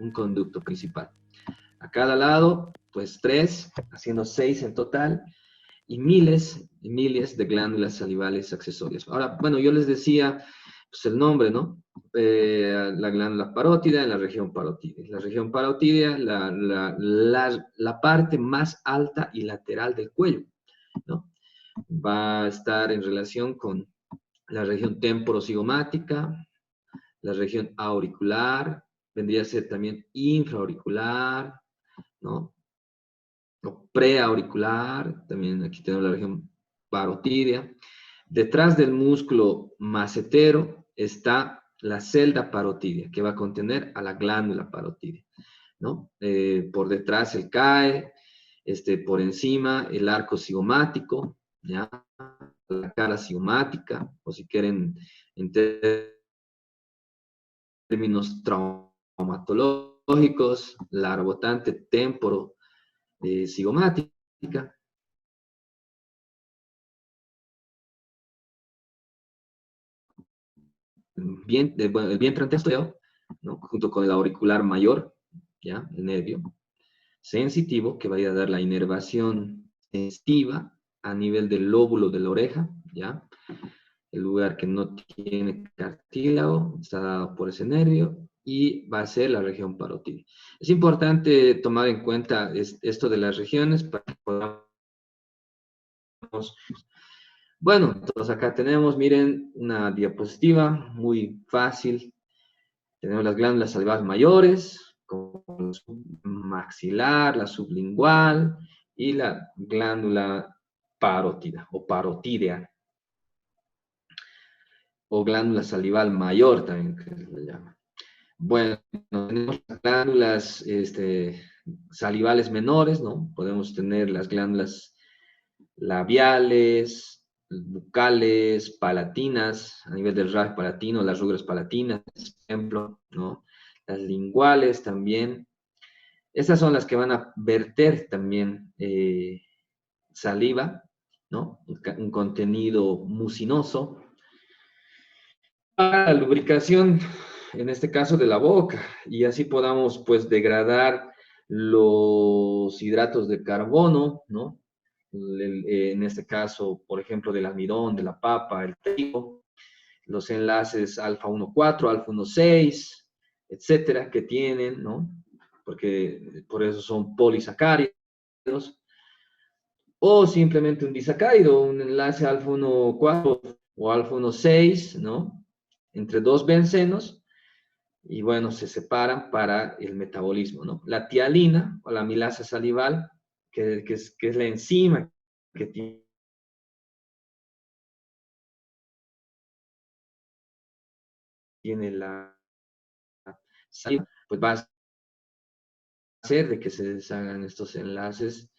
un conducto principal. A cada lado, pues 3, haciendo 6 en total, y miles y miles de glándulas salivales accesorias. Ahora, bueno, yo les decía, pues el nombre, ¿no? La glándula parótida en la región parotídea. La región parotídea, la parte más alta y lateral del cuello, ¿no? Va a estar en relación con la región temporocigomática, la región auricular, vendría a ser también infraauricular, ¿no? O preauricular, también aquí tenemos la región parotídea. Detrás del músculo macetero está la celda parotídea, que va a contener a la glándula parotídea, ¿no? Por detrás el CAE, por encima el arco cigomático, ¿ya? La cara cigomática, o si quieren, en términos traumatológicos, la rebotante temporo cigomática. Bueno, el vientre antesteo, ¿no? Junto con el auricular mayor, ¿ya? El nervio sensitivo que va a dar la inervación sensitiva a nivel del lóbulo de la oreja, ¿ya? El lugar que no tiene cartílago está dado por ese nervio y va a ser la región parotídea. Es importante tomar en cuenta esto de las regiones para que podamos... Bueno, entonces acá tenemos, miren, una diapositiva muy fácil. Tenemos las glándulas salivales mayores, como la submaxilar, la sublingual y la glándula parótida o parotídea, o glándula salival mayor también, que se le llama. Bueno, tenemos las glándulas salivales menores, ¿no? Podemos tener las glándulas labiales, bucales, palatinas, a nivel del rayo palatino, las rugras palatinas, por ejemplo, ¿no? Las linguales también. Estas son las que van a verter también saliva, ¿no? Un contenido mucinoso para la lubricación, en este caso de la boca, y así podamos pues degradar los hidratos de carbono, ¿no? En este caso, por ejemplo, del almidón, de la papa, el trigo, los enlaces alfa 1,4, alfa 1,6, etcétera, que tienen, ¿no? Porque por eso son polisacáridos, o simplemente un disacárido, un enlace alfa 1,4 o alfa 1,6, ¿no? Entre dos bencenos, y bueno, se separan para el metabolismo, ¿no? La tialina, o la amilasa salival, que es la enzima que tiene la saliva, pues va a hacer de que se deshagan estos enlaces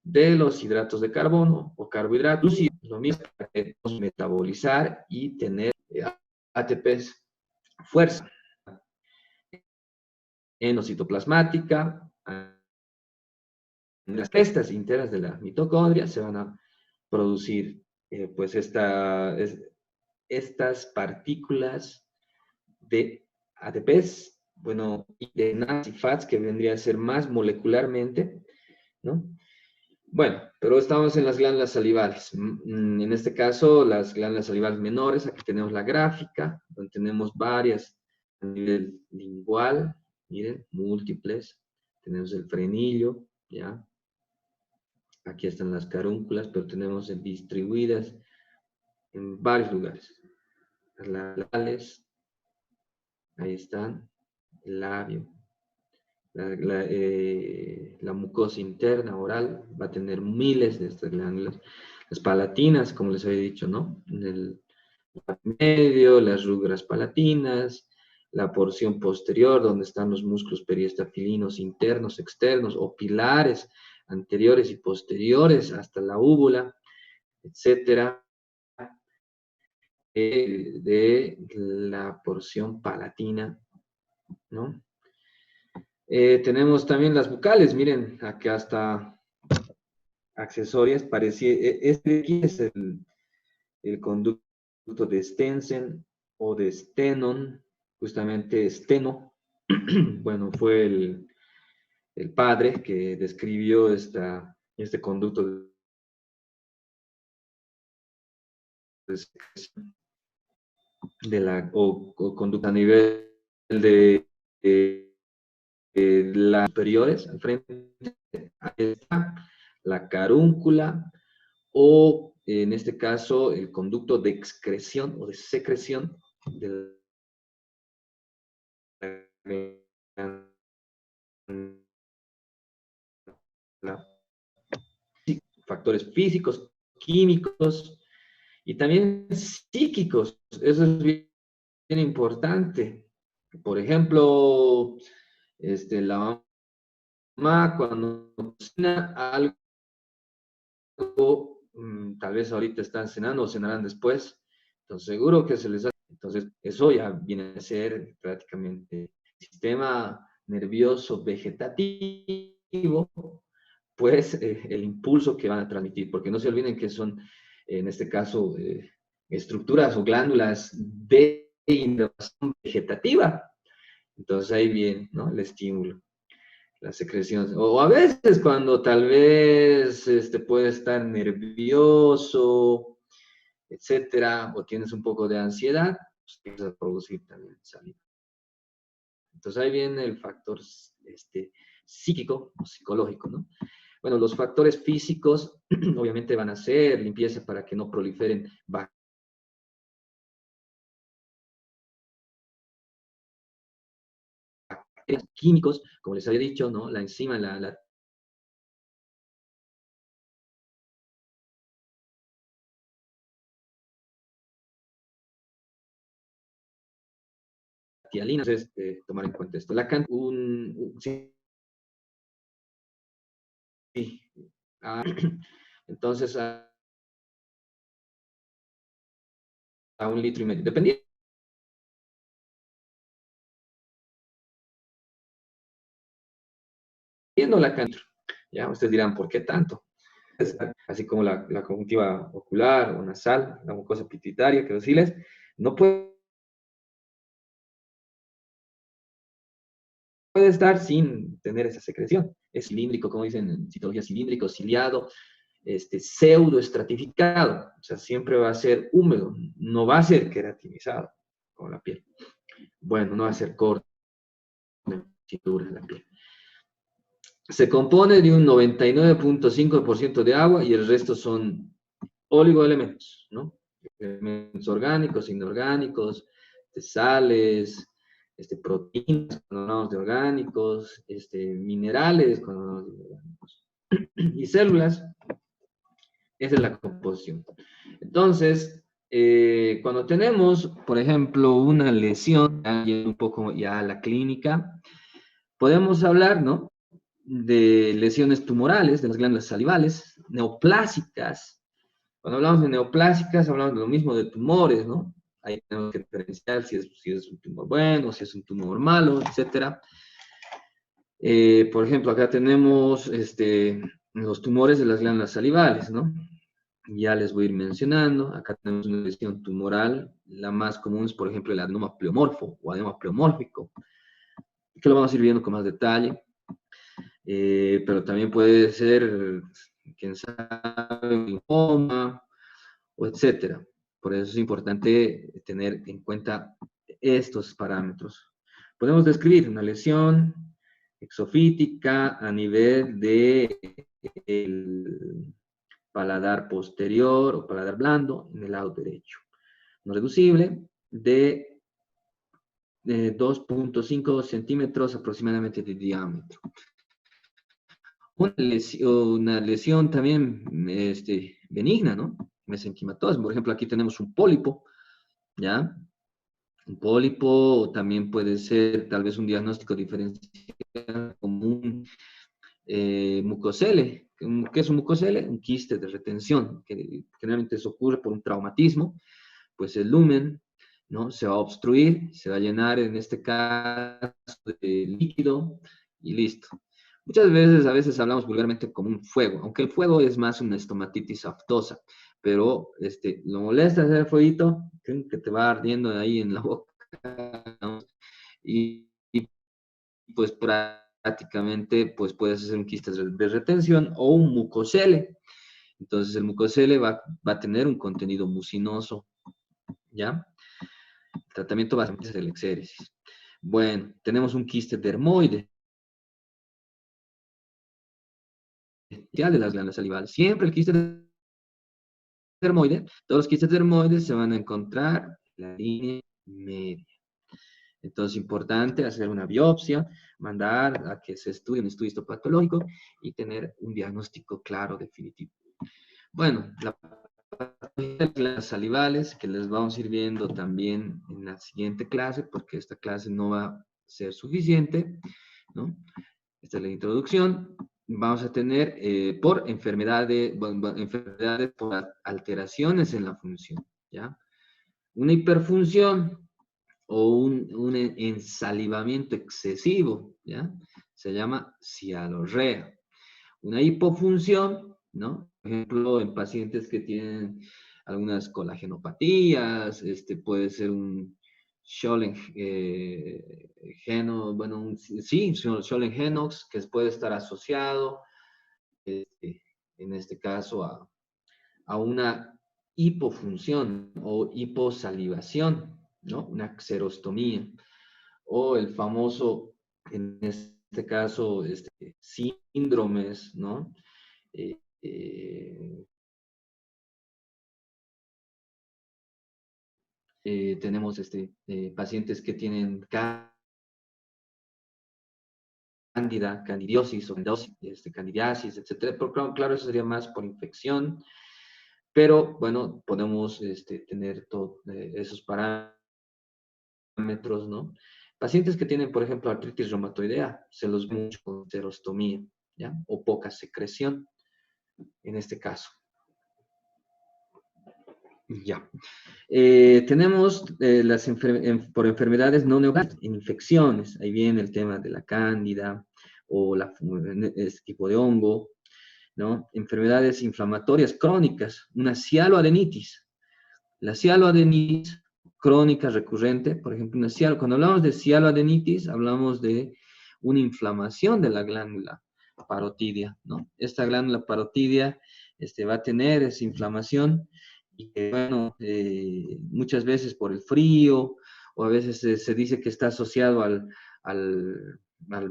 de los hidratos de carbono o carbohidratos, y lo mismo para metabolizar y tener ATPs, fuerza endocitoplasmática. En las crestas internas de la mitocondria se van a producir pues estas partículas de ATPs, bueno, y de NADs y FATs, que vendría a ser más molecularmente, ¿no? Bueno, pero estamos en las glándulas salivales. En este caso, las glándulas salivales menores, aquí tenemos la gráfica, donde tenemos varias a nivel lingual, miren, múltiples. Tenemos el frenillo, ¿ya? Aquí están las carúnculas, pero tenemos distribuidas en varios lugares. Las laterales, ahí están, el labio. La mucosa interna oral va a tener miles de estas glándulas. Las palatinas, como les había dicho, ¿no? En el medio, las rugras palatinas, la porción posterior, donde están los músculos periestafilinos internos, externos, o pilares anteriores y posteriores hasta la úvula, etcétera, de la porción palatina, ¿no? Tenemos también las bucales, miren, acá está accesorias, este de aquí es el conducto de Stensen o de Stenon, justamente steno, bueno, fue el padre que describió este conducto o conducta a nivel de las superiores, al frente, ahí está la carúncula, o en este caso el conducto de excreción o de secreción de la, factores físicos, químicos y también psíquicos. Eso es bien, bien importante. Por ejemplo, la mamá cuando cocina algo, tal vez ahorita están cenando o cenarán después, entonces seguro que se les hace. Entonces, eso ya viene a ser prácticamente sistema nervioso vegetativo, pues el impulso que van a transmitir, porque no se olviden que son, en este caso, estructuras o glándulas de innervación vegetativa. Entonces ahí viene, ¿no? El estímulo, la secreción. O a veces cuando tal vez puede estar nervioso, etcétera, o tienes un poco de ansiedad, pues empiezas a producir también saliva. Entonces ahí viene el factor psíquico o psicológico, ¿no? Bueno, los factores físicos obviamente van a ser limpieza para que no proliferen bacterias, químicos, como les había dicho, ¿no? La enzima, la tialina, entonces tomar en cuenta esto. Sí, ah, entonces a 1,5 litros, dependiendo la cantidad. Ya, ustedes dirán, ¿por qué tanto? Así como la conjuntiva ocular o nasal, la mucosa pituitaria, que decirles, no puede estar sin tener esa secreción. Es cilíndrico, como dicen en citología, cilíndrico, ciliado, pseudo estratificado. O sea, siempre va a ser húmedo, no va a ser queratinizado con la piel. Bueno, no va a ser corto, cintura la piel. Se compone de un 99,5% de agua y el resto son oligoelementos, ¿no? Elementos orgánicos, inorgánicos, sales, proteínas, cuando hablamos de orgánicos, minerales, cuando hablamos de orgánicos, y células. Esa es la composición. Entonces, cuando tenemos, por ejemplo, una lesión, un poco ya a la clínica, podemos hablar, ¿no? De lesiones tumorales, de las glándulas salivales, neoplásicas. Cuando hablamos de neoplásicas, hablamos de lo mismo de tumores, ¿no? Ahí tenemos que diferenciar si es un tumor bueno, si es un tumor malo, etc. Por ejemplo, acá tenemos los tumores de las glándulas salivales, ¿no? Ya les voy a ir mencionando. Acá tenemos una lesión tumoral. La más común es, por ejemplo, el adenoma pleomorfo o adenoma pleomórfico, que lo vamos a ir viendo con más detalle. Pero también puede ser, quién sabe, un linfoma, o etcétera. Por eso es importante tener en cuenta estos parámetros. Podemos describir una lesión exofítica a nivel del paladar posterior o paladar blando en el lado derecho. No reducible de 2,5 centímetros aproximadamente de diámetro. Una lesión también benigna, ¿no? Mesenquimatosis. Por ejemplo, aquí tenemos un pólipo, ¿ya? Un pólipo también puede ser tal vez un diagnóstico diferencial como un mucosele. ¿Qué es un mucosele? Un quiste de retención, que generalmente eso ocurre por un traumatismo. Pues el lumen, ¿no? Se va a obstruir, se va a llenar en este caso de líquido y listo. Muchas veces, a veces hablamos vulgarmente como un fuego, aunque el fuego es más una estomatitis aftosa, pero lo molesta hacer fueguito, que te va ardiendo ahí en la boca, ¿no? Y pues prácticamente pues puedes hacer un quiste de retención o un mucocele. Entonces el mucocele va a tener un contenido mucinoso, ¿ya? El tratamiento básicamente es el exéresis. Bueno, tenemos un quiste dermoide, ya de las glándulas salivales. Siempre el quiste dermoide, todos los quistes dermoides se van a encontrar en la línea media. Entonces, importante hacer una biopsia, mandar a que se estudie un estudio histopatológico y tener un diagnóstico claro, definitivo. Bueno, la patología de glándulas salivales, que les vamos a ir viendo también en la siguiente clase, porque esta clase no va a ser suficiente, ¿no? Esta es la introducción. Vamos a tener por enfermedades por alteraciones en la función, ¿ya? Una hiperfunción o un ensalivamiento excesivo, ¿ya? Se llama cialorrea. Una hipofunción, ¿no? Por ejemplo, en pacientes que tienen algunas colagenopatías, puede ser un Schollen-Genox, que puede estar asociado, en este caso, a una hipofunción o hiposalivación, ¿no? Una xerostomía, o el famoso, en este caso, síndromes, ¿no? Eh, eh, tenemos pacientes que tienen cándida, candidiosis o candidiasis, etcétera. Pero claro, eso sería más por infección, pero bueno, podemos tener todos esos parámetros, ¿no? Pacientes que tienen, por ejemplo, artritis reumatoidea, se los ve mucho con xerostomía, ¿ya? O poca secreción, en este caso. Ya. Tenemos por enfermedades no neoplásicas, infecciones. Ahí viene el tema de la cándida o este tipo de hongo, ¿no? Enfermedades inflamatorias crónicas, una cialoadenitis. La cialoadenitis crónica recurrente, por ejemplo, cuando hablamos de cialoadenitis, hablamos de una inflamación de la glándula parotidia, ¿no? Esta glándula parotidia va a tener esa inflamación y que, bueno, muchas veces por el frío o a veces se dice que está asociado al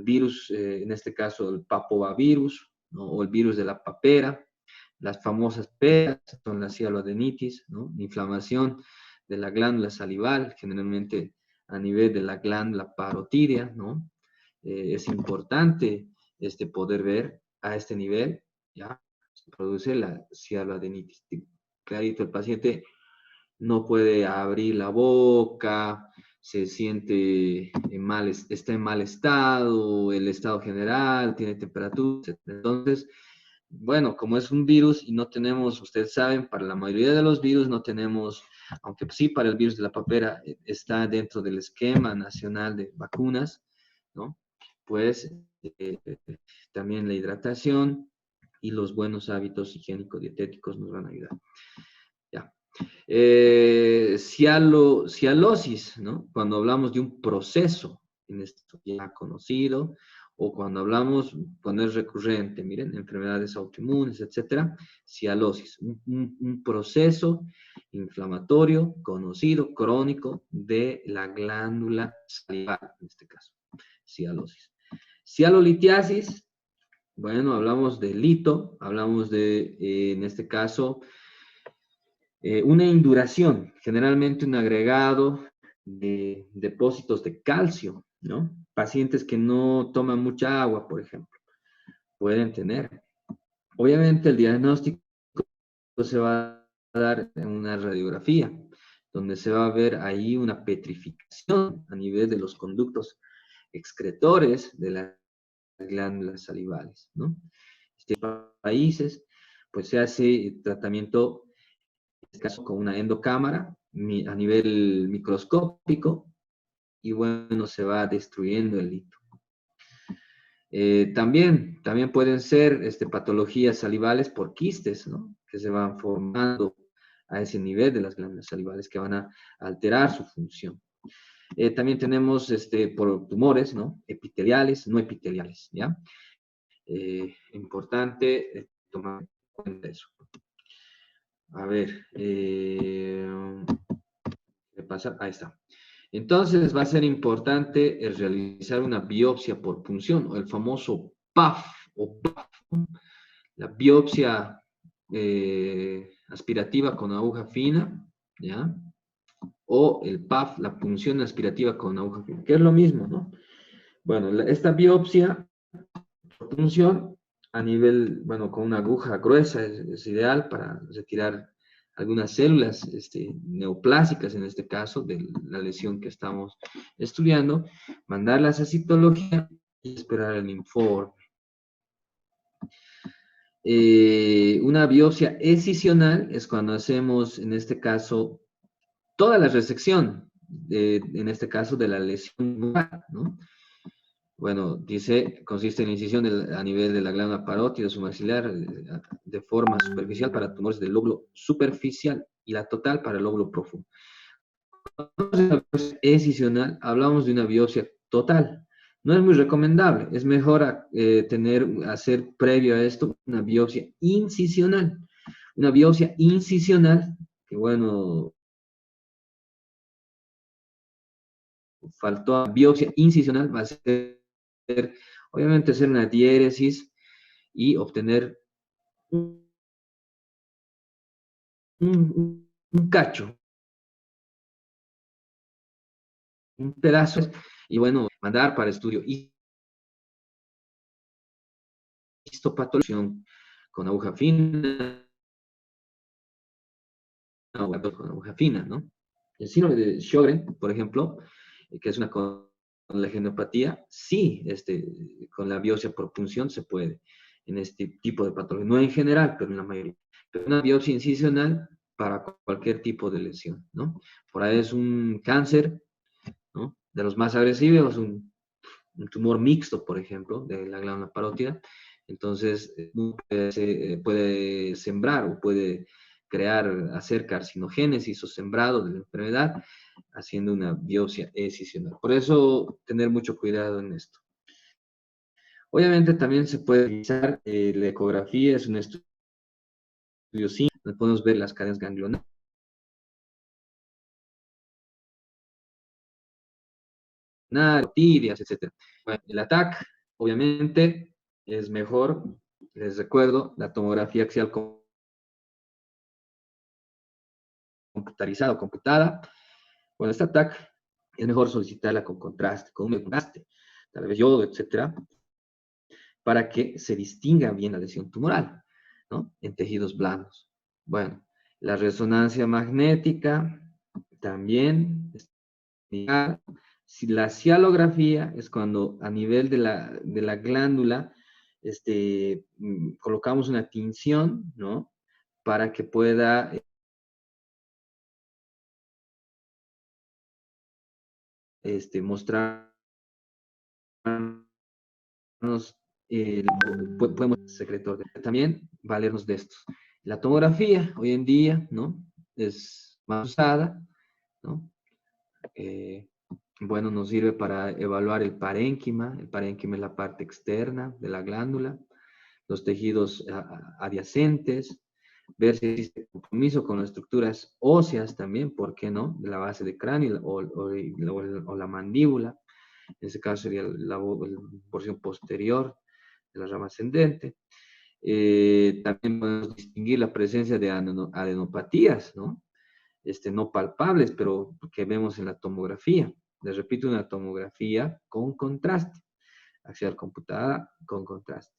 virus, en este caso el papovavirus, ¿no? O el virus de la papera. Las famosas peras son la cialoadenitis, ¿no? Inflamación de la glándula salival, generalmente a nivel de la glándula parotidia, ¿no? Es importante poder ver a este nivel, ¿ya? Se produce la cialoadenitis. Clarito, el paciente no puede abrir la boca, se siente está en mal estado, el estado general, tiene temperatura, etc. Entonces, bueno, como es un virus y no tenemos, ustedes saben, para la mayoría de los virus no tenemos, aunque sí para el virus de la papera está dentro del esquema nacional de vacunas, ¿no? Pues eh, también la hidratación y los buenos hábitos higiénico-dietéticos nos van a ayudar. Ya. Cialosis, ¿no? Cuando hablamos de un proceso en esto ya conocido, o cuando es recurrente, miren, enfermedades autoinmunes, etcétera, cialosis, un proceso inflamatorio conocido, crónico, de la glándula salival, en este caso, cialosis. Cialolitiasis, bueno, hablamos de lito, hablamos de, en este caso, una induración, generalmente un agregado de depósitos de calcio, ¿no? Pacientes que no toman mucha agua, por ejemplo, pueden tener. Obviamente el diagnóstico se va a dar en una radiografía, donde se va a ver ahí una petrificación a nivel de los conductos excretores de las glándulas salivales, ¿no? En países, pues se hace tratamiento este caso con una endocámara a nivel microscópico y bueno, se va destruyendo el lito. También pueden ser patologías salivales por quistes, ¿no? Que se van formando a ese nivel de las glándulas salivales que van a alterar su función. También tenemos por tumores, ¿no? Epiteliales, no epiteliales, ¿ya? Importante tomar en cuenta eso. A ver, ¿qué pasa? Ahí está. Entonces va a ser importante realizar una biopsia por punción, o el famoso PAF, o PAF, la biopsia aspirativa con aguja fina, ¿ya? O el PAF, la punción aspirativa con aguja fina, que es lo mismo, ¿no? Bueno, esta biopsia por punción a nivel, bueno, con una aguja gruesa es ideal para retirar algunas células neoplásicas, en este caso, de la lesión que estamos estudiando, mandarlas a citología y esperar el informe. Una biopsia escisional es cuando hacemos, en este caso, toda la resección, en este caso, de la lesión, ¿no? Bueno, dice, consiste en la incisión a nivel de la glándula parótida submaxilar de forma superficial para tumores del lóbulo superficial y la total para el lóbulo profundo. Escisional, hablamos de una biopsia total. No es muy recomendable, es mejor hacer previo a esto una biopsia incisional. Una biopsia incisional, que bueno, faltó biopsia incisional, va a ser, obviamente, hacer una diéresis y obtener un cacho, un pedazo, y bueno, mandar para estudio histopatología con aguja fina, con aguja fina, ¿no? El síndrome de Sjögren, por ejemplo, que es una con la genopatía, sí, con la biopsia por punción se puede en este tipo de patología, no en general, pero en la mayoría. Pero una biopsia incisional para cualquier tipo de lesión, ¿no? Por ahí es un cáncer, ¿no? De los más agresivos, un tumor mixto, por ejemplo, de la glándula parótida. Entonces, puede sembrar o puede hacer carcinogénesis o sembrado de la enfermedad haciendo una biopsia escisional. Por eso, tener mucho cuidado en esto. Obviamente, también se puede realizar la ecografía, es un estudio simple, donde podemos ver las cadenas ganglionarias, tibias, etc. Bueno, el ATAC, obviamente, es mejor, les recuerdo, la tomografía axial computarizada o computada. Bueno, esta TAC es mejor solicitarla con contraste, con un contraste, tal vez yodo, etcétera, para que se distinga bien la lesión tumoral, ¿no? En tejidos blandos. Bueno, la resonancia magnética también. Si la cialografía es cuando a nivel de la glándula colocamos una tinción, ¿no? Para que pueda mostrarnos, podemos secretor. También valernos de estos. La tomografía hoy en día, ¿no? Es más usada, ¿no? Bueno, nos sirve para evaluar el parénquima. El parénquima es la parte externa de la glándula, los tejidos adyacentes, ver si existe compromiso con las estructuras óseas también, ¿por qué no? De la base de cráneo o la mandíbula. En ese caso sería la porción posterior de la rama ascendente. También podemos distinguir la presencia de adenopatías, ¿no? No palpables, pero que vemos en la tomografía. Les repito, una tomografía con contraste, axial computada con contraste.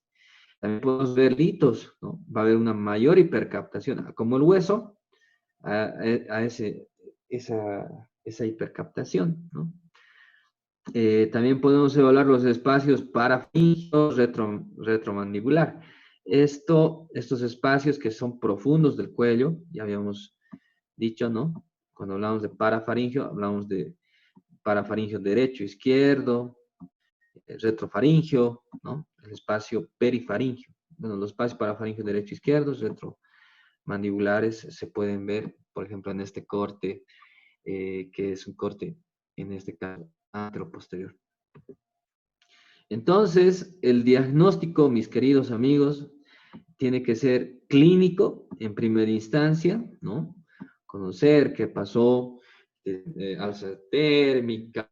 También podemos ver litos, ¿no? Va a haber una mayor hipercaptación, como el hueso, esa hipercaptación, ¿no? También podemos evaluar los espacios parafingios retromandibular. Estos espacios que son profundos del cuello, ya habíamos dicho, ¿no? Cuando hablamos de parafaringio, hablamos de parafaringio derecho, izquierdo, retrofaringio, ¿no? El espacio perifaringio. Bueno, los espacios parafaringio derecho, izquierdo, retromandibulares se pueden ver, por ejemplo, en este corte, que es un corte en este caso, anteroposterior. Entonces, el diagnóstico, mis queridos amigos, tiene que ser clínico en primera instancia, ¿no? Conocer qué pasó, alza térmica,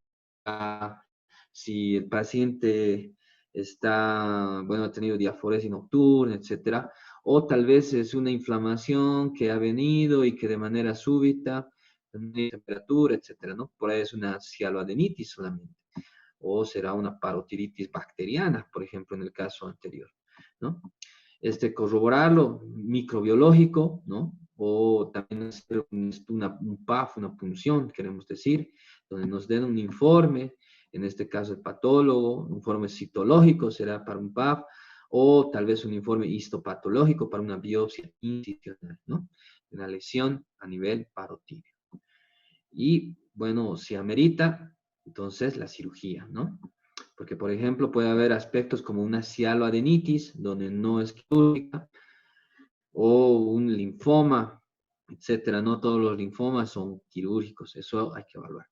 si el paciente está, bueno, ha tenido diaforesis nocturna, etcétera, o tal vez es una inflamación que ha venido y que de manera súbita, temperatura, etcétera, ¿no? Por ahí es una cialoadenitis solamente, o será una parotiditis bacteriana, por ejemplo, en el caso anterior, ¿no? Corroborarlo microbiológico, ¿no? O también hacer un PAF, una punción, queremos decir, donde nos den un informe, en este caso el patólogo, un informe citológico será para un PAF, o tal vez un informe histopatológico para una biopsia incisional, ¿no? Una lesión a nivel parotídeo. Y, bueno, si amerita, entonces la cirugía, ¿no? Porque, por ejemplo, puede haber aspectos como una cialoadenitis, donde no es quirúrgica, o un linfoma, etcétera. No todos los linfomas son quirúrgicos, eso hay que evaluar.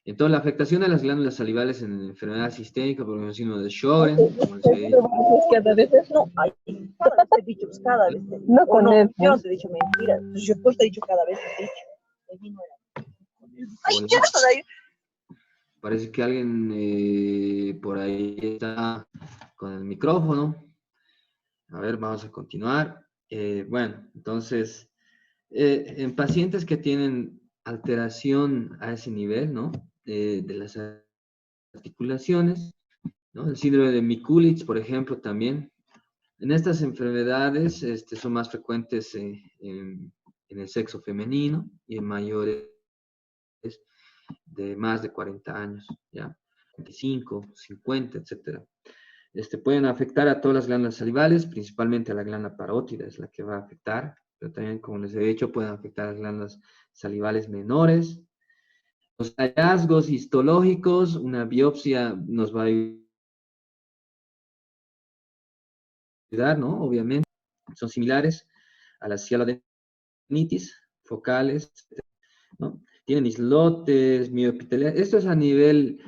Entonces, la afectación de las glándulas salivales en enfermedad sistémica por el síndrome de Sjögren, como les he dicho. Es que a veces no hay. Cada vez te he dicho, pues cada vez te No con él, yo no te he dicho mentiras. Pues yo pues te he dicho cada vez te he dicho. Ay, Hola. ya no por ahí. Parece que alguien por ahí está con el micrófono. A ver, vamos a continuar. Bueno, entonces, en pacientes que tienen alteración a ese nivel, ¿no? De las articulaciones, ¿no? El síndrome de Mikulicz, por ejemplo, también. En estas enfermedades son más frecuentes en el sexo femenino y en mayores de más de 40 años, ¿ya? 25, 50, etcétera. Pueden afectar a todas las glándulas salivales, principalmente a la glándula parótida, es la que va a afectar, pero también, como les he dicho, pueden afectar a las glándulas salivales menores. Los hallazgos histológicos, una biopsia nos va a ayudar, ¿no? Obviamente, son similares a las cialodenitis focales, ¿no? Tienen islotes, mioepiteliales. Esto es a nivel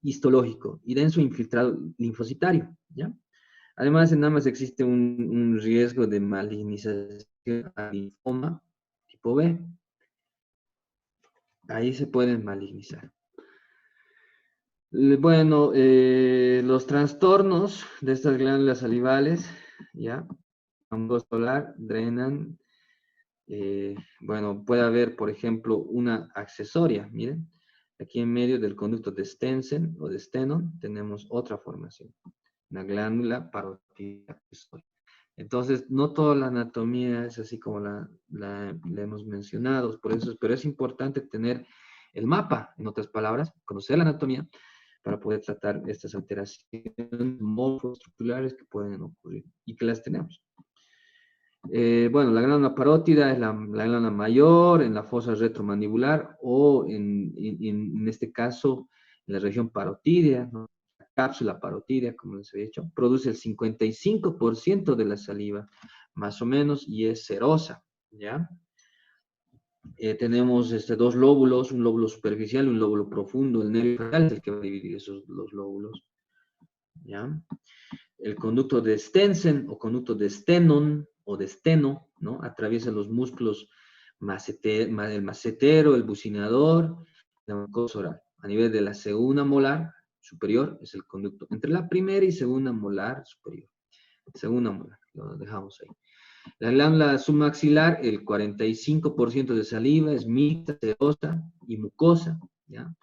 histológico y denso infiltrado linfocitario, ¿ya? Además, en ambas existe un riesgo de malignización a linfoma tipo B. Ahí se pueden malignizar. Bueno, los trastornos de estas glándulas salivales, ¿ya? Ambos solar drenan. Bueno, puede haber, por ejemplo, una accesoria. Miren, aquí en medio del conducto de Stensen o de Stenon tenemos otra formación, una glándula parótida accesoria. Entonces, no toda la anatomía es así como la hemos mencionado, por eso, pero es importante tener el mapa, en otras palabras, conocer la anatomía para poder tratar estas alteraciones morfoestructurales que pueden ocurrir y que las tenemos. Bueno, la glándula parótida es la glándula mayor en la fosa retromandibular o en este caso en la región parotídea, ¿no? La cápsula parotídea, como les he dicho, produce el 55% de la saliva, más o menos, y es serosa, ¿ya? Tenemos dos lóbulos, un lóbulo superficial y un lóbulo profundo. El nervio radial es el que va a dividir esos dos lóbulos, ¿ya? El conducto de Stensen o conducto de Stenon o de Steno, ¿no? Atraviesa los músculos el macetero, el bucinador, la mucosa oral. A nivel de la segunda molar superior es el conducto entre la primera y segunda molar superior. Segunda molar, lo dejamos ahí. La glándula submaxilar, el 45% de saliva es mixta, serosa y mucosa, ¿ya?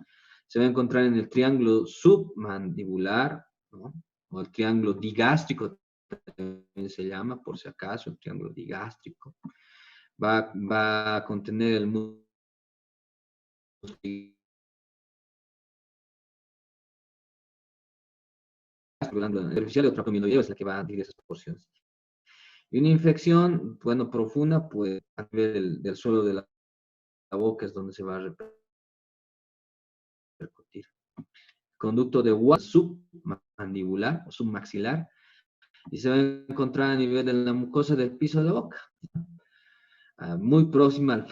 Se va a encontrar en el triángulo submandibular, ¿no? O el triángulo digástrico, también se llama, por si acaso, el triángulo digástrico. Va a contener el músculo superficial y otra abdominal es la que va a dividir esas porciones. Y una infección, bueno, profunda, pues a nivel del suelo de la boca es donde se va a repercutir. Conducto de Watt submandibular o submaxilar y se va a encontrar a nivel de la mucosa del piso de la boca, muy próxima al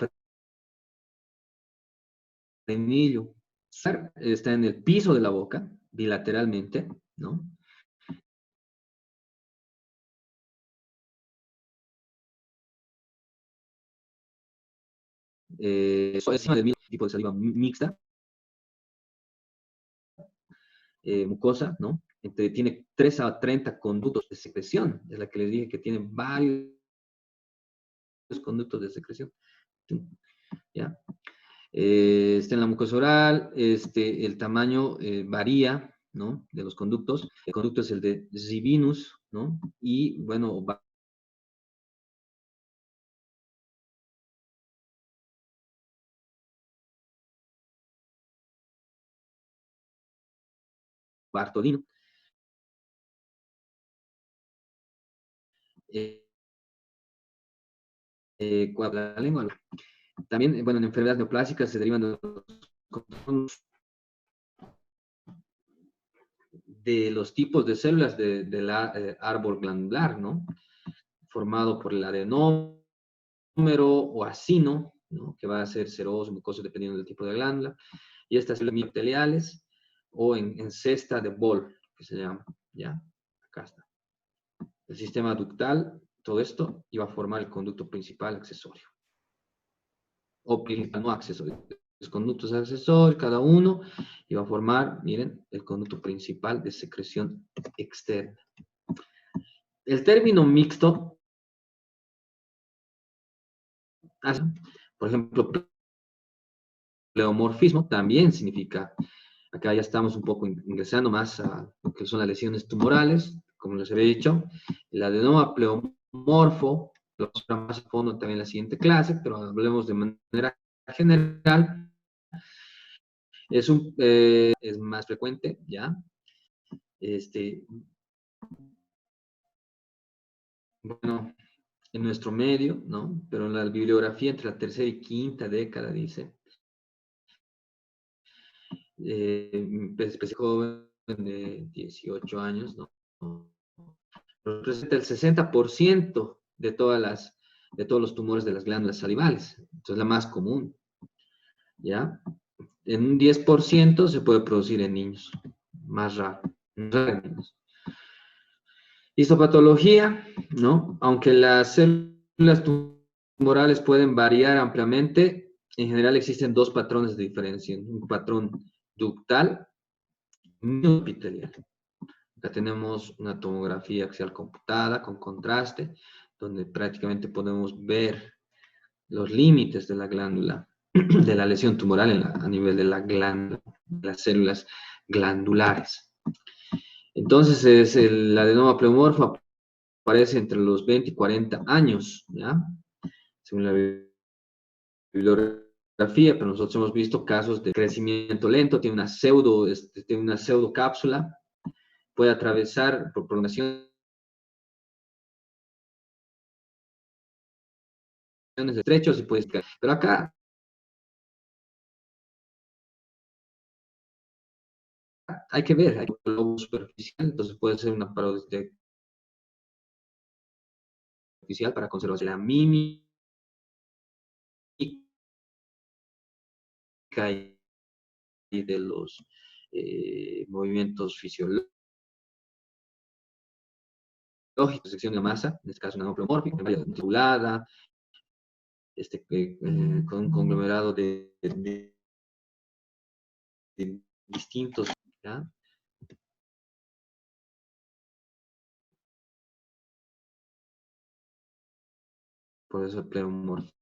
frenillo está en el piso de la boca, bilateralmente, ¿no? Encima del mismo tipo de saliva mixta, mucosa, ¿no? Tiene 3 a 30 conductos de secreción, es la que les dije que tiene varios conductos de secreción, ¿ya? Está en la mucosa oral, el tamaño varía, ¿no? De los conductos. El conducto es el de Zivinus, ¿no? Y, bueno, Bartolino. La lengua. También, bueno, en enfermedades neoplásicas se derivan de los tipos de células del árbol glandular, ¿no? Formado por el adenómero o acino, ¿no? Que va a ser seroso, mucoso, dependiendo del tipo de glándula. Y estas células epiteliales o en cesta de Bol, que se llama, ¿ya? Acá está. El sistema ductal, todo esto iba a formar el conducto principal accesorio. O principal no accesorio. Los conductos accesorios, cada uno, iba a formar, miren, el conducto principal de secreción externa. El término mixto, por ejemplo, pleomorfismo, también significa, acá ya estamos un poco ingresando más a lo que son las lesiones tumorales, como les había dicho, el adenoma pleomorfo, lo vamos a ver más a fondo también en la siguiente clase, pero hablemos de manera general, es más frecuente, ¿ya? Bueno, en nuestro medio, ¿no? Pero en la bibliografía entre la tercera y quinta década, dice, especie joven de 18 años, ¿no? Representa el 60% de de todos los tumores de las glándulas salivales. Entonces, la más común, ¿ya? En un 10% se puede producir en niños, más raro en niños. Histopatología, ¿no? Aunque las células tumorales pueden variar ampliamente, en general existen dos patrones de diferencia, un patrón ductal y un epitelial. Acá tenemos una tomografía axial computada con contraste, donde prácticamente podemos ver los límites de la glándula, de la lesión tumoral a nivel de la glándula, de las células glandulares. Entonces, el adenoma pleomorfo aparece entre los 20 y 40 años, ¿ya? Según la bibliografía, pero nosotros hemos visto casos de crecimiento lento, tiene una pseudo cápsula, puede atravesar por prolongación estrechos y puede escalar. Pero acá hay que ver, hay un lobo superficial, entonces puede ser una parodia superficial para conservar la mímica y de los movimientos fisiológicos, sección de la masa, en este caso una pleomórfica, articulada, con un conglomerado de distintos, ¿ya? Por eso el pleomorfismo.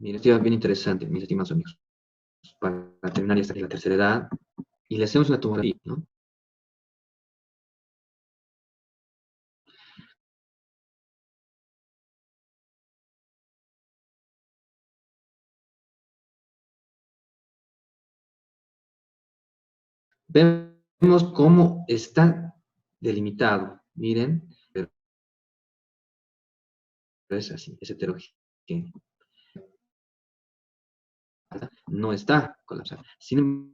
Miren, esto es bien interesante, mis estimados amigos. Para terminar, ya está en la tercera edad, y le hacemos una tomografía, ¿no? Vemos cómo está delimitado. Miren, pero es así, es heterogéneo. No está colapsado. Sin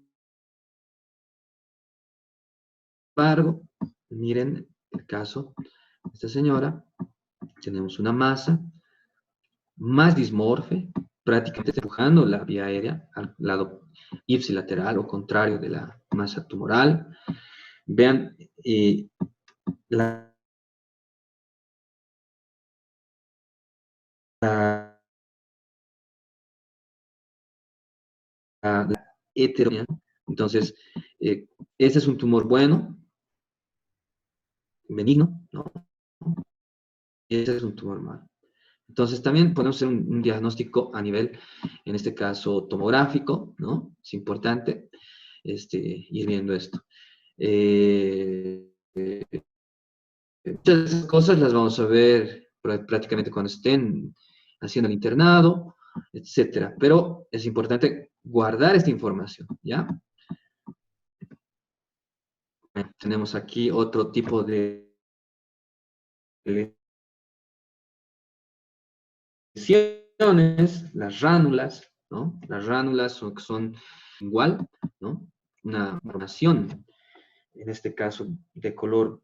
embargo, miren el caso de esta señora. Tenemos una masa más dismorfe, prácticamente empujando la vía aérea al lado ipsilateral o contrario de la masa tumoral. Vean la, la, la heterogeneidad. Entonces, ese es un tumor bueno, benigno, ¿no? Y ese es un tumor malo. Entonces, también podemos hacer un diagnóstico a nivel, en este caso, tomográfico, ¿no? Es importante ir viendo esto. Muchas de esas cosas las vamos a ver prácticamente cuando estén haciendo el internado, etcétera. Pero es importante guardar esta información, ¿ya? Tenemos aquí otro tipo de lesiones, las ránulas, ¿no? Las ránulas son igual, ¿no? Una formación, en este caso de color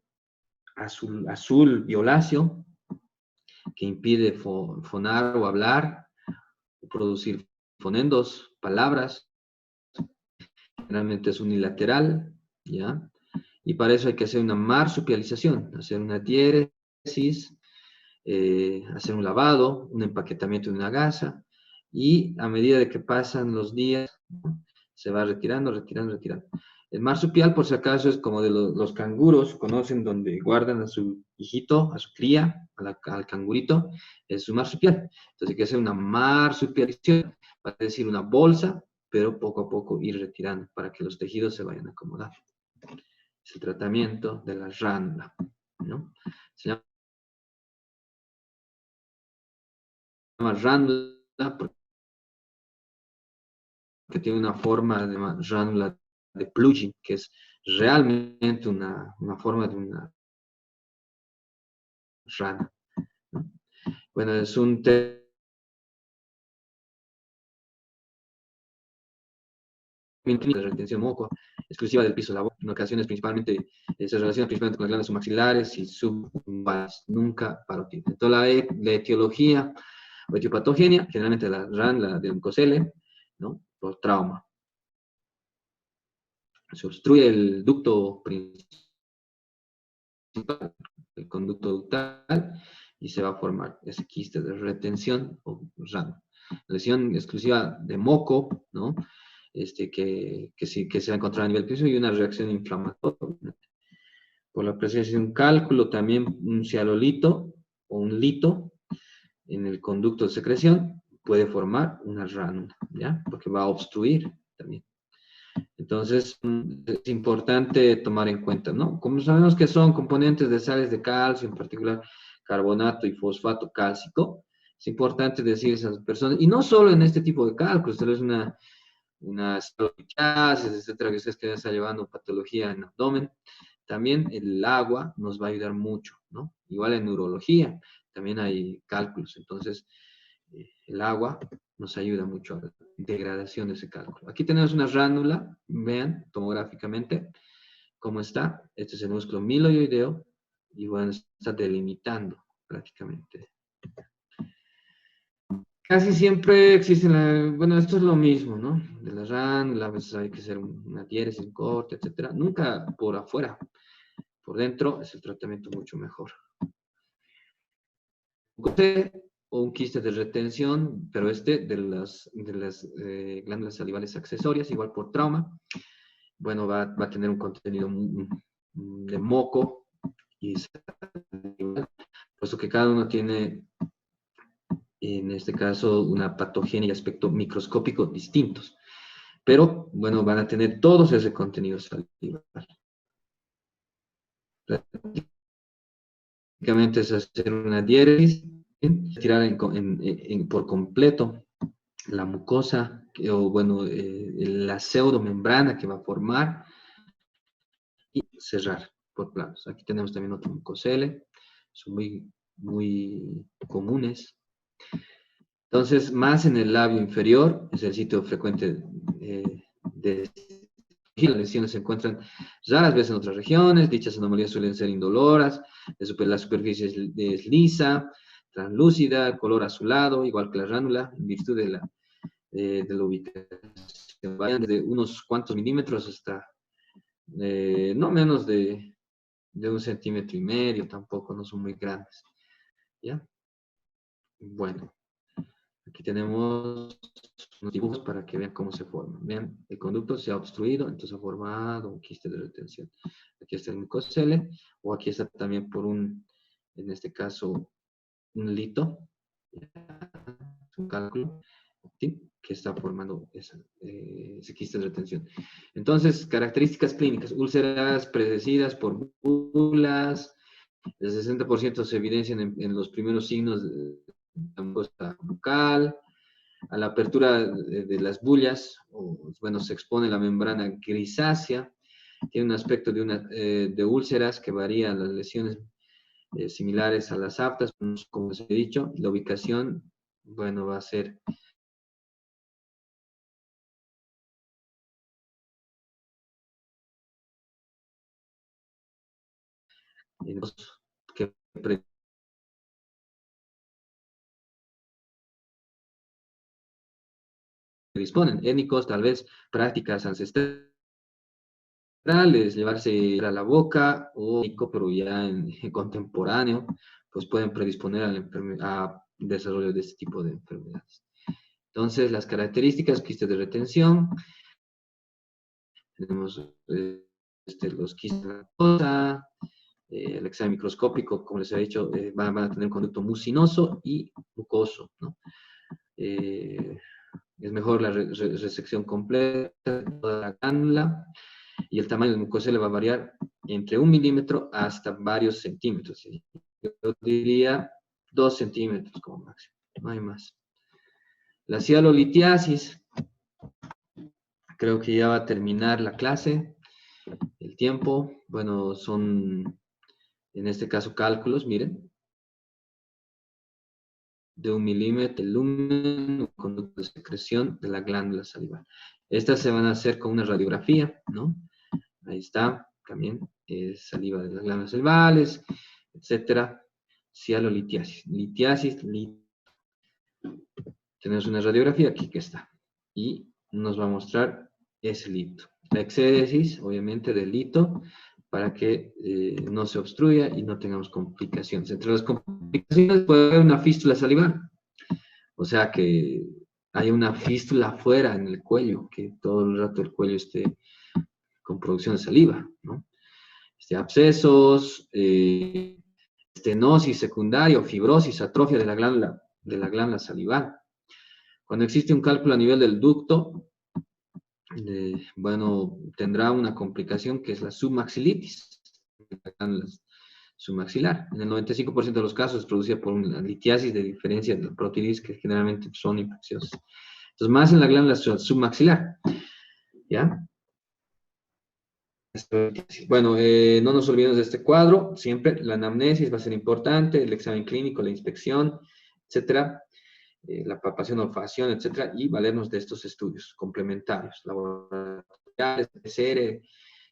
azul violáceo, que impide fonar o hablar, o producir fonendos, palabras. Generalmente es unilateral, ¿ya? Y para eso hay que hacer una marsupialización, hacer una diéresis, hacer un lavado, un empaquetamiento de una gasa, y a medida de que pasan los días, ¿no? Se va retirando. El marsupial, por si acaso, es como de los canguros, conocen donde guardan a su hijito, a su cría, al cangurito, es su marsupial. Entonces hay que hacer una marsupialización, para decir una bolsa, pero poco a poco ir retirando para que los tejidos se vayan acomodando. Es el tratamiento de la ránula, ¿no? Se llama ránula porque tiene una forma de ránula de plugin, que es realmente una forma de una rana, ¿no? Bueno, es un de retención moco, exclusiva del piso de la boca. En ocasiones principalmente se relaciona principalmente con las glándulas submaxilares y submaxilares, nunca parotidas. Entonces la etiología o etiopatogenia, generalmente la RAN, la de oncocele, ¿no? Por trauma. Se obstruye el ducto principal, el conducto ductal, y se va a formar ese quiste de retención o RAN. Lesión exclusiva de moco, ¿no? Que se va a encontrar a nivel piso y una reacción inflamatoria. Por la presencia de un cálculo, también un cialolito o un lito en el conducto de secreción puede formar una ránula, ¿ya? Porque va a obstruir también. Entonces, es importante tomar en cuenta, ¿no? Como sabemos que son componentes de sales de calcio, en particular carbonato y fosfato cálcico, es importante decir a esas personas, y no solo en este tipo de cálculos, tal vez unas litiasis, etcétera, que ustedes que están llevando patología en abdomen, también el agua nos va a ayudar mucho, ¿no? Igual en neurología, también hay cálculos, entonces el agua nos ayuda mucho a la degradación de ese cálculo. Aquí tenemos una ránula, vean tomográficamente cómo está. Este es el músculo miloioideo y bueno, está delimitando prácticamente. Casi siempre existen, bueno, esto es lo mismo, ¿no? De la ránula, a veces hay que hacer una diéresis, un corte, etcétera. Nunca por afuera, por dentro es el tratamiento mucho mejor. O un quiste de retención, pero de las glándulas salivales accesorias, igual por trauma, bueno, va a tener un contenido de moco y puesto que cada uno tiene, en este caso, una patogenia y aspecto microscópico distintos. Pero, bueno, van a tener todos ese contenido salival. Prácticamente es hacer una diéresis, retirar por completo la mucosa, o bueno, la pseudomembrana que va a formar, y cerrar por planos. Aquí tenemos también otro mucocele, son muy comunes. Entonces, más en el labio inferior, es el sitio frecuente de las lesiones se encuentran raras veces en otras regiones, dichas anomalías suelen ser indoloras, la superficie es lisa, translúcida, color azulado, igual que la ránula, en virtud de la ubicación. Varían desde unos cuantos milímetros hasta no menos de 1,5 centímetros, tampoco, no son muy grandes. ¿Ya? Bueno, aquí tenemos unos dibujos para que vean cómo se forman. Vean, el conducto se ha obstruido, entonces ha formado un quiste de retención. Aquí está el mucosele, o aquí está también por en este caso, un lito, un cálculo, ¿sí? Que está formando ese quiste de retención. Entonces, características clínicas, úlceras predecidas por bulas, el 60% se evidencian en los primeros signos de la mucosa bucal, a la apertura de las bullas, bueno, se expone la membrana grisácea, tiene un aspecto de úlceras que varía las lesiones similares a las aftas, como les he dicho. La ubicación, bueno, va a ser en los que predisponen, étnicos, tal vez prácticas ancestrales, llevarse a la boca, o pero ya en contemporáneo, pues pueden predisponer a desarrollo de este tipo de enfermedades. Entonces, las características, quistes de retención, tenemos los quistes de la mucosa, el examen microscópico, como les he dicho, van a tener un conducto mucinoso y mucoso, ¿no? Es mejor la resección completa de toda la glándula, y el tamaño del mucosele va a variar entre 1 milímetro hasta varios centímetros. Yo diría 2 centímetros como máximo, no hay más. La cialolitiasis, creo que ya va a terminar la clase. El tiempo, bueno, son, en este caso, cálculos, miren, de 1 milímetro el lumen, un conducto de secreción de la glándula salival. Estas se van a hacer con una radiografía, ¿no? Ahí está, también, saliva de las glándulas salivales, etcétera. Cialolitiasis. Tenemos una radiografía aquí que está. Y nos va a mostrar ese lito. La exéresis, obviamente, del lito, para que no se obstruya y no tengamos complicaciones. Entre las complicaciones puede haber una fístula salival. O sea, que hay una fístula afuera en el cuello, que todo el rato el cuello esté con producción de saliva, ¿no? Abscesos, estenosis secundaria o fibrosis, atrofia de la glándula salival. Cuando existe un cálculo a nivel del ducto, bueno, tendrá una complicación que es la submaxilitis, la glándula submaxilar. En el 95% de los casos es producida por una litiasis de diferencia de la protitis, que generalmente son infecciosas. Entonces, más en la glándula submaxilar, ¿ya? Bueno, no nos olvidemos de este cuadro. Siempre la anamnesis va a ser importante, el examen clínico, la inspección, etcétera, la palpación, olfacción, etcétera, y valernos de estos estudios complementarios, laboratoriales, PCR,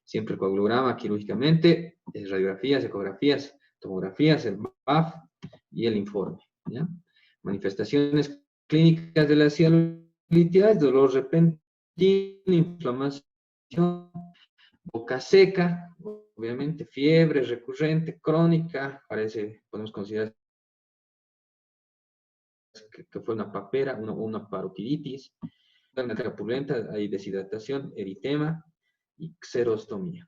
siempre el coagulograma quirúrgicamente, radiografías, ecografías, tomografías, el BAF y el informe, ¿ya? Manifestaciones clínicas de la cialolitiasis, dolor repentino, inflamación, boca seca, obviamente, fiebre recurrente, crónica, podemos considerar que fue una papera, una parotiditis, una purulenta, hay deshidratación, eritema y xerostomía,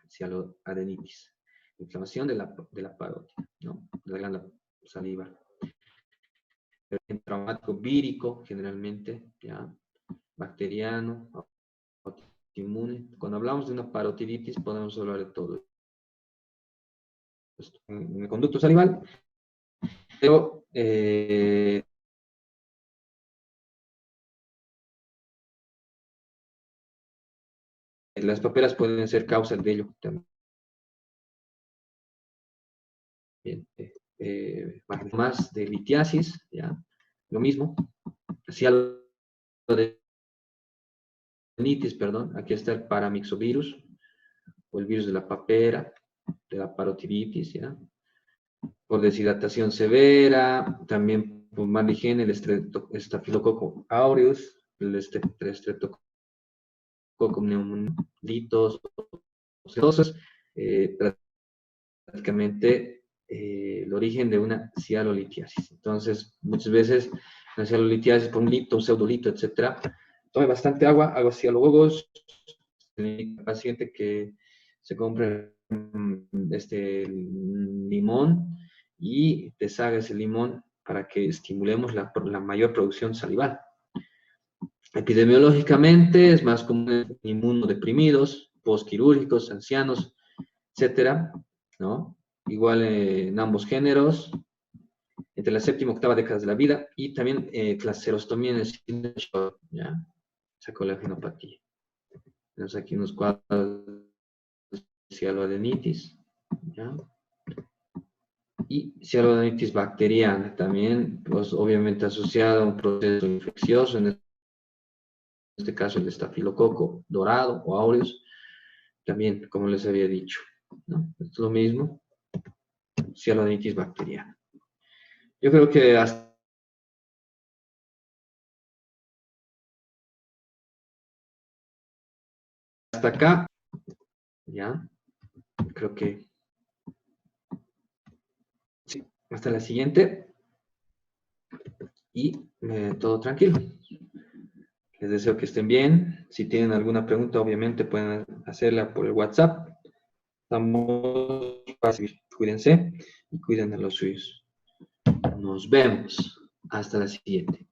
cialoadenitis, inflamación de la parótida, ¿no? De la glándula salival. El traumático vírico, generalmente, ya, bacteriano, autoinmune. Cuando hablamos de una parotiditis, podemos hablar de todo esto. En el conducto salival, pero las paperas pueden ser causas de ello también. Más de litiasis, ya, lo mismo. Cialodenitis, perdón, aquí está el paramyxovirus, o el virus de la papera, de la parotiditis, ya. por deshidratación severa, también por mala higiene, el Staphylococcus aureus, el Streptococcus pneumonitis, entonces, prácticamente el origen de una cialolitiasis. Entonces, muchas veces la cialolitiasis por un lito, un pseudolito, etcétera. Tome bastante agua, haga cialogogos. El paciente que se compre limón y deshaga ese limón para que estimulemos la mayor producción salival. Epidemiológicamente es más común en inmunodeprimidos, postquirúrgicos, ancianos, etcétera, ¿no? Igual en ambos géneros, entre la séptima y octava décadas de la vida, y también claserostomía en el cine, ¿ya? Esa colagenopatía. Tenemos aquí unos cuadros de cialoadenitis, ¿ya? Y cialoadenitis bacteriana, también, pues obviamente asociada a un proceso infeccioso, en este caso el estafilococo dorado o aureus, también, como les había dicho, ¿no? Es lo mismo, cialoadenitis bacteriana. Yo creo que hasta acá, ya, creo que sí, hasta la siguiente y todo tranquilo. Les deseo que estén bien. Si tienen alguna pregunta, obviamente pueden hacerla por el WhatsApp. Estamos fácil. Cuídense y cuiden a los suyos. Nos vemos. Hasta la siguiente.